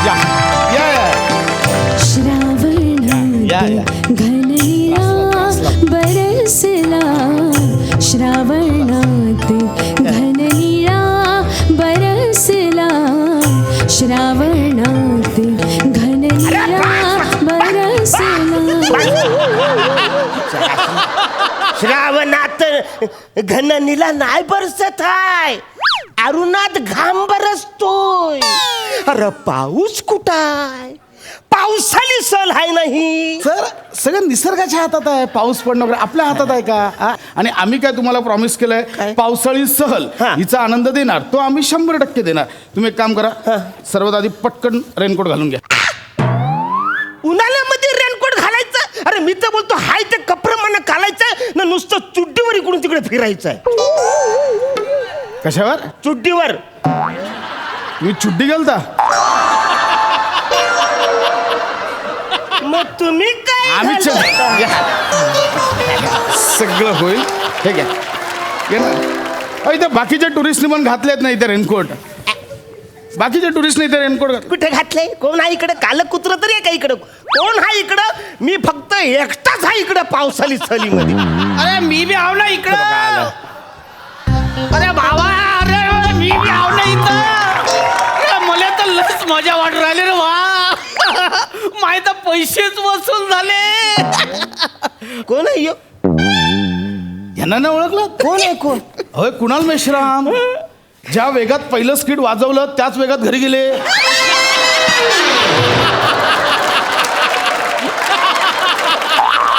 या या श्रावणात घननिळा बरसला, श्रावणात घननिळा बरसला, श्रावणात घननिळा बरसला. श्रावणात घन निला नाही बरसत आहे, अरुणात घाम बरसतोय. अरे पाऊस कुठाय? पावसाली सल आहे नाही. सर सगळं निसर्गाच्या हातात आहे. पाऊस पडणं वगैरे आपल्या हातात आहे का? आणि आम्ही काय तुम्हाला प्रॉमिस केलंय, काय? पावसाळी सहल हिचा आनंद देणार, तो आम्ही 100% देणार. तुम्ही एक काम करा, सर्वात आधी पटकन रेनकोट घालून घ्या. उन्हाळ्यामध्ये रेनकोट घालायचं? अरे मी तर बोलतो हाय ते कपडे घालायचं ना, नुसतं चुड्डीवर इकडून तिकडे फिरायचंय. कशावर? चुड्डीवर. तुम्ही चुड्डी घालता? मग तुम्ही काय आम्ही घालता? सगळं होईल. हे घ्या घे ना. इथे बाकीच्या टुरिस्टनी पण घातलेत नाही इथे रेनकोट. बाकीच्या टुरिस्टने इथे रेनकोट कुठे घातले? कोण आहे इकडे? काल कुत्र तरी आहे का इकडं? कोण आहे इकडं? मी फक्त एकटाच आहे इकडं पावसाळी सहलीमध्ये. अरे मी बी आव ना इकडं. अरे बाबा, अरे मी बी आव ना इथं. अरे मला तर लस मजा वाटू राहिली रे. वा माय तर पैसेच वसूल झाले. कोण आहे ह्यो? यांना नाही ओळखलं? कोण आहे कोण? होय, कुणाल मेश्राम. ज्या वेगात पहिलं स्किट वाजवलं त्याच वेगात घरी गेले.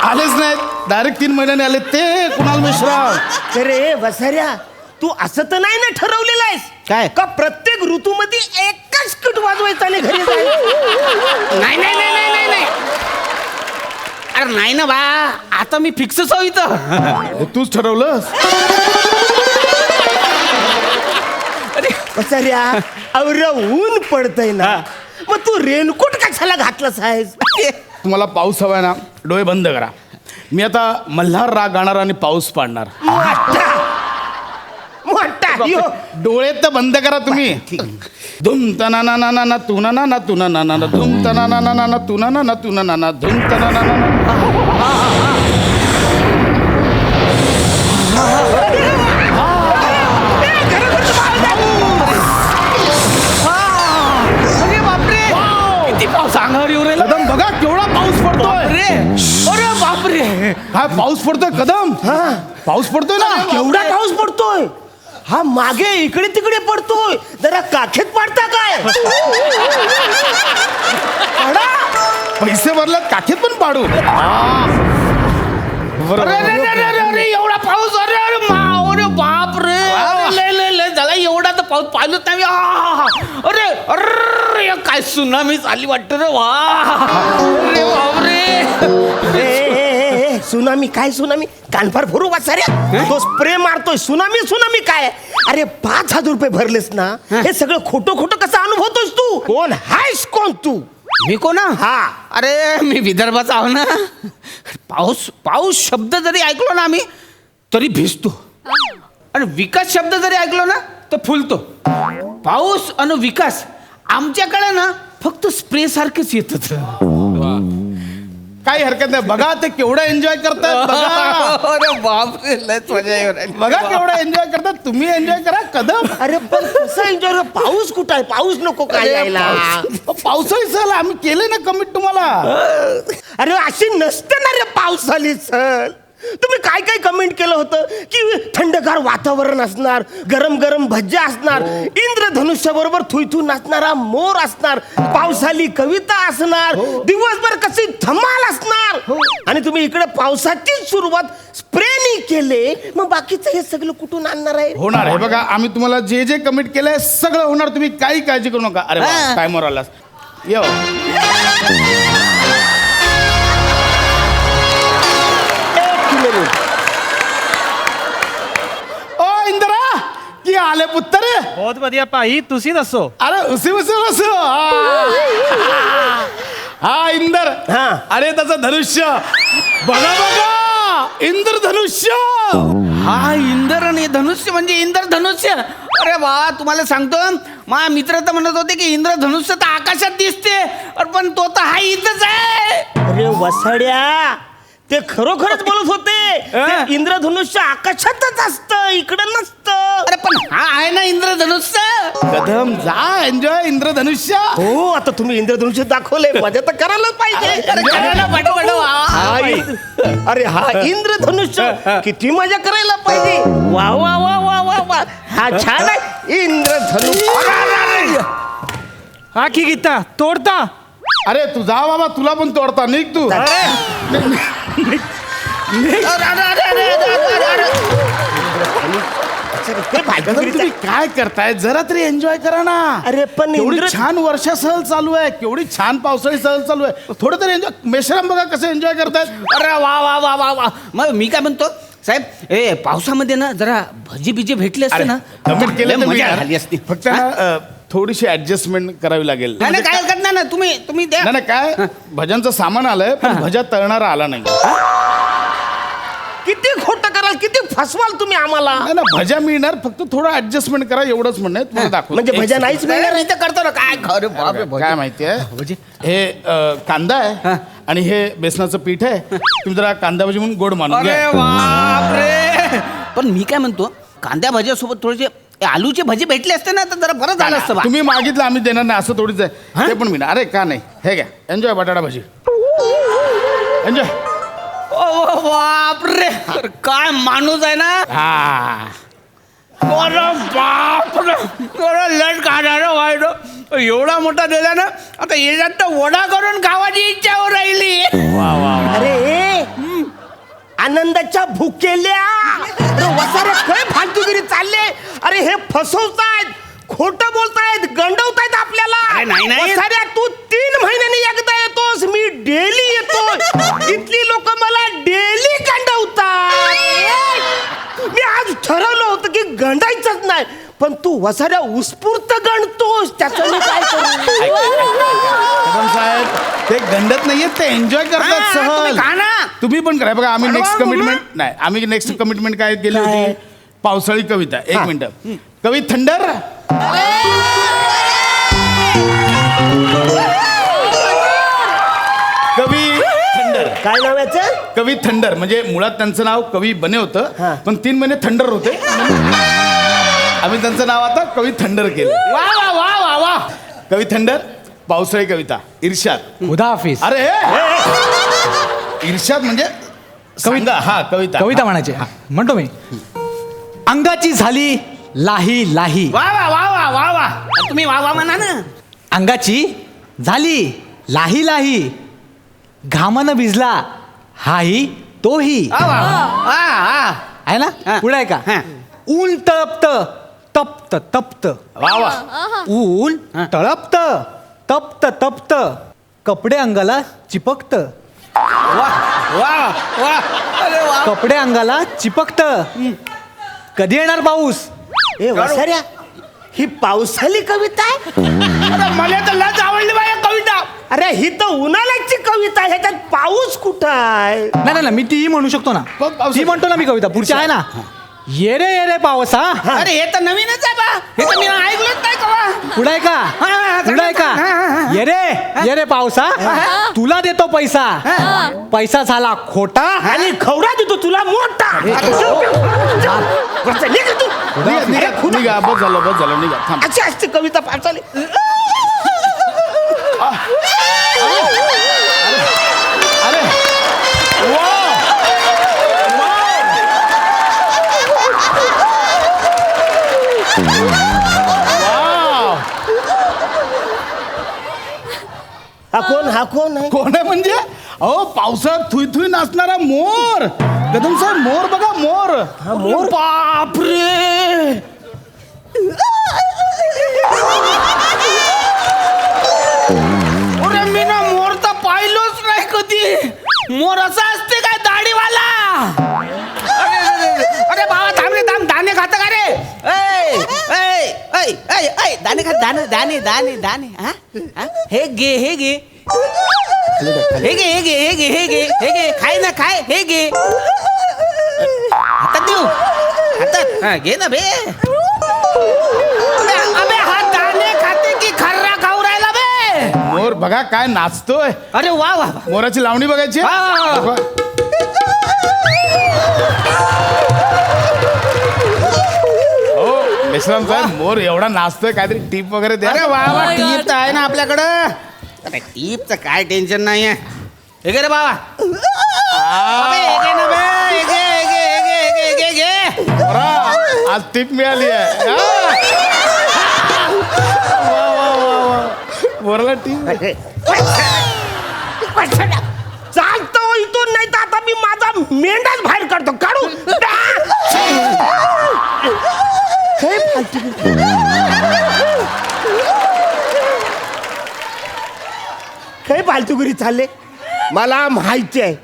आलेच नाहीत, डायरेक्ट 3 महिन्याने आले ते कुणाल मेश्राम. अरे वसाऱ्या, तू असं तर नाही ना ठरवलेलं आहेस काय? का प्रत्येक ऋतूमध्ये एकच स्किट वाजवायचं आणि घरी जायचं? नाही नाही नाही नाही नाही नाही. अरे नाही ना बा, आता मी फिक्सच आहो इथं. हे तूच ठरवलंस? वसाऱ्या, अवर ऊन पडतंय ना, मग तू रेनकोट कशाला घातलंस आहेस? तुम्हाला पाऊस हवाय ना, डोळे बंद करा. मी आता मल्हार राग गाणार आणि पाऊस पाडणार. मोठा यो. डोळे तर बंद करा तुम्ही. धुम तना ना ना ना तू ना ना तू ना ना ना धुम तना ना ना ना तू ना ना तू ना ना धुम तना ना ना. अरे बापरे, किती पाऊस अंगावर येऊ राहिला. कदम बघा केवढा पाऊस पडतोय. अरे अरे बापरे. काय पाऊस पडतोय कदम? पाऊस पडतोय ना. केवढा पाऊस पडतोय. हा मागे इकडे तिकडे पडतोय. जरा काखेत पाडता काय? पाडा. पैसे भरल्यात काखेत पण पाडू. अरे अरे अरे अरे अरे एवढा पाऊस. अरे अरे मा, अरे बाप रे. अरे लय लय लय झाला एवढा तर पाऊस पाहिलंच नाही. अरे अरे काय सुनामी झाली वाटतं रे. वा अरे बाप रे. सुनामी काय? सुनामी कानफार फोरू वाचाऱ्या. तो स्प्रे मारतोय. सुनामी सुनामी काय? अरे 5,000 रुपये भरलेस ना, हे सगळं खोटं खोटं कसं अनुभवतोस तू? कोण हायस कोण तू? मी कोण? हा, अरे मी विदर्भाचा आहो ना. पाऊस पाऊस शब्द जरी ऐकलो ना आम्ही तरी भिजतो, आणि विकास शब्द जरी ऐकलो ना तर फुलतो. पाऊस आणि विकास आमच्याकडे ना फक्त स्प्रे सारखेच येतात. काही हरकत नाही. बघा ते केवढं एन्जॉय करतात. बघा अरे बापरे, लयच मजा येऊ राहिली. बघा केवढं एन्जॉय करतात. तुम्ही एन्जॉय करा कदम. अरे पण कसं एन्जॉय? पाऊस कुठं आहे? पाऊस नको काय यायला? पावसाळी सहल आम्ही केले ना कमिट तुम्हाला. अरे अशी नसते ना रे पावसाळी सहल. तुम्ही काय काय कमेंट केलं होतं की थंडगार वातावरण असणार, गरम गरम भज्या असणार, इंद्रधनुष्याबरोबर थुईथू नाचणारा मोर असणार, पावसाळी कविता असणार, दिवसभर कशी धमाल असणार. आणि तुम्ही इकडे पावसाची सुरुवात स्प्रेनी केले, मग बाकीचं हे सगळं कुठून आणणार आहे? होणार आहे बघा. आम्ही तुम्हाला जे जे कमिट केलंय सगळं होणार. तुम्ही काही काळजी करू नका. अरे टायमवर आलास. ये ओ इंदिरा की आले पुत्र. बहुत बढ़िया भाई, तुसी दसो। अरे उसी बसो. हा इंदर. हा. अरे त्याचं धनुष्य बघा बघा. इंद्रधनुष्य. हा इंद्र आणि धनुष्य म्हणजे इंद्रधनुष्य. अरे वा, तुम्हाला सांगतो, माझा मित्र तर म्हणत होते की इंद्रधनुष्य तर आकाशात दिसते, अरे पण तो तर हा इथंच आहे. अरे वसाड्या, ते खरोखरच बोलत होते. ते इंद्रधनुष्य आकाशातच असतं, इकडं नसतं. अरे पण हा आहे ना इंद्रधनुष्य. कदम जा, एन्जॉय इंद्रधनुष्य. हो, आता तुम्ही इंद्रधनुष्य दाखवलंय, मजा तर करायलाच पाहिजे. अरे करायला पाठव. अरे हा इंद्रधनुष्य, किती मजा करायला पाहिजे. वा वा वा वा वा वा, हा छान आहे इंद्रधनुष्य. हा की गीता तोडता. अरे तू जा बाबा, तुला पण तोडता. निघ तू. कदम तुम्ही काय करताय? जरा तरी एन्जॉय करा ना. अरे पण एवढी इंद्र- छान वर्षा सहल चालू आहे, केवढी छान पावसाळी सहल चालू आहे. थोडं तरी एन्जॉय. मेश्राम बघा कसं एन्जॉय करतायत. अरे वा वा वा वा वा. मग मी काय म्हणतो साहेब, पावसामध्ये ना जरा भजी बिजी भेटले असते ना, कमेंट लय केलं तर मजा मी- झाली असती. फक्त ना, थोडीशी ऍडजस्टमेंट करावी लागेल. नाही नाही, काय हरकत नाही ना, तुम्ही द्या. नाही काय, भज्यांचं सामान आलंय पण भज्या तळणारा आला नाही. किती खोटं कराल, किती फसवाल तुम्ही आम्हाला. नाही ना, भज्या मिळणार, फक्त थोडं ऍडजस्टमेंट करा एवढंच म्हणणं आहे. तुम्हाला दाखव. म्हणजे भजा नाहीच मिळणार. नाही तर करतो ना काय खरं बाप. काय माहितीये, हे कांदा आहे आणि हे बेसनाचं पीठ आहे. तुम्ही जरा कांदा भजी म्हणून गोड मानून अरे घ्या. बापरे. पण मी काय म्हणतो, कांद्या भाज्यासोबत थोडेसे आलूचे भजी भेटले असते ना तर जरा बरं झालं असतं बा. तुम्ही मागितलं आम्ही देणार नाही असं थोडीच आहे. ते पण मिळणार. अरे का नाही, हे घ्या, एन्जॉय बटाटा भजी, एन्जॉय. ओ बापरे, अरे काय माणूस आहे ना. हा, अरे बापरे, अरे लट काढायला वाईट. एवढा मोठा दिला ना, आता याच्यात तर वडा करून खावाची इच्छा हो राहिली. अरे आनंदाच्या भुकेल्या. अरे वसारे काय फालतूगिरी चालले. अरे हे फसवतायत, खोटं बोलतायत, गंडवतायत आपल्याला. अरे नाही. वसाऱ्या, तू 3 महिन्यांनी एकदा येतोस, मी डेली येतो. इथली लोक मला डेली गंडवतात. मी आज ठरवलं होतं की गंडायचंच नाही, पण तू वसाऱ्या उत्स्फूर्त गणतोस, त्याचं मी काय करू. कदम साहेब, ते गंडत नाहीयेत, ते एन्जॉय करतात हा, तुम्ही सहल. खा ना. तुम्ही पण करा. बघा, आम्ही अरे नेक्स्ट वा, कमिटमेंट नाही, आम्ही नेक्स्ट कमिटमेंट काय केली होती, पावसाळी कविता. एक मिनिट, कवी थंडर. कवी थंडर. काय नाव याचं? कवी थंडर म्हणजे मुळात त्यांचं नाव कवी बने होतं, पण 3 महिने थंडर होते. आम्ही त्यांचं नाव आता कवी थंडर केलं. वा वा वा वा वा. कवी थंडर, पावसाळी कविता, इर्षाद. उदा हाफिज. अरे इर्षाद म्हणजे कविता. हा, कविता. कविता म्हणायची म्हणतो मी. अंगाची झाली लाही लाही. वा वा वा वा वा वा. तुम्ही वा वा म्हणा ना. अंगाची झाली लाही लाही. घामानं भिजला हाही तोही. वा वा वा वा. आहे हा. ना, पुढे आहे का. हा. ऊन तळपत तप्त तप्त. वा वा. ऊन तळपत तप्त तप्त. कपडे अंगाला चिपकत. वा वा वा. अरे वा. कपडे अंगाला चिपकत. कधी येणार पाऊस. ए वसाऱ्या, ही पावसाळी कविता आहे. अरे मला तर लच आवडली बाई कविता. अरे ही तर उन्हाळ्याची कविता आहे, ह्याच्यात पाऊस कुठं आहे. नाही नाही, मी तीही म्हणू शकतो ना. ती म्हणतो ना मी कविता. पुढची आहे ना, ये रे पावसा. अरे हे तर नवीनच आहे बा. हे तर मी ऐकलंच नाही कवा. पुढे आहे का, पुढे आहे का. ये रे पावसा, तुला देतो पैसा. पैसा झाला खोटा आणि खवरा देतो तुला मोठा. वरचं निघ तू. निघा, बस झालं, निघा, थांब. अशी असते कविता पावसाळी. अरे वा. हा कोण आहे. कोण आहे म्हणजे? अहो, पावसाळ्यात थुई थुई नाचणारा मोर. कदम साहेब, मोर बघा, मोर. हा मोर. बापरे. अरे मी ना मोर तर पाहिलोच नाही कधी. मोर असा असते काय, दाढीवाला. अरे अरे, अरे, अरे बाबा थांब रे, थांब. दाणे खाता का रे. ऐ, ऐ, ऐ, ऐ, ऐ, दाणे खा. दाणे दाणे दाणे दाणे. हा? हा? हे घे. हे घे हे घे हे घे हे घे हे घे खाय ना खाय हे घे हातात देऊ हातात हा घे ना बे अबे हा दाणे खाते की खर्रा खाऊ राहिला बे मोर बघा काय नाचतोय. अरे वा वा वा. मोराची लावणी बघायची. हा. हो मेश्राम साहेब मोर एवढा नाचतोय काहीतरी टीप वगैरे द्या. अरे वा वा टीप तर आहे ना आपल्याकडं अरे टीपचं काय टेन्शन नाही आहे हे घे रे बाबा अबे, हे घे ना बे हे घे हे घे हे घे हे घे हे घे मोरा, आज टीप मिळाली आहे. वा, वा, वा, वा. मोराला टीप. चालतो इथून नाही तर आता मी माझा मेंढाच बाहेर काढतो काढू काय फालतू. काय फालतूगिरी चालले. मला माहिती आहे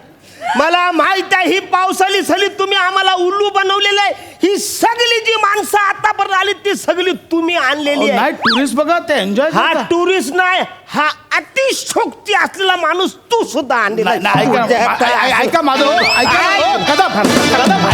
ही पावसाळी सली तुम्ही आम्हाला उल्लू बनवलेलं आहे. ही सगळी जी माणसं आतापर्यंत आली ती सगळी तुम्ही आणलेली आहे. नाही टुरिस्ट बघा ते एन्जॉय. हा टुरिस्ट नाही हा अतिशोक्ती असलेला माणूस तू सुद्धा आणलेला आहे. ऐका माझं हो, ऐका हो, कदम